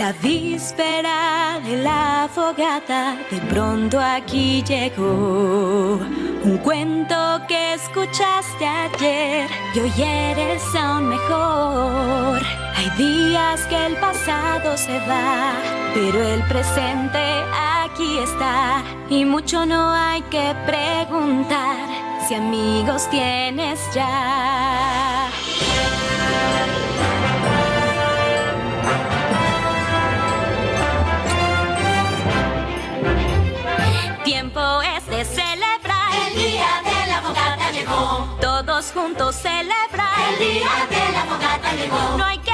La víspera de la fogata de pronto aquí llegó. Un cuento que escuchaste ayer y hoy eres aún mejor. Hay días que el pasado se va, pero el presente aquí está. Y mucho no hay que preguntar si amigos tienes ya. Tiempo es de celebrar. El día de la fogata llegó. Todos juntos celebrar. El día de la fogata llegó. No hay que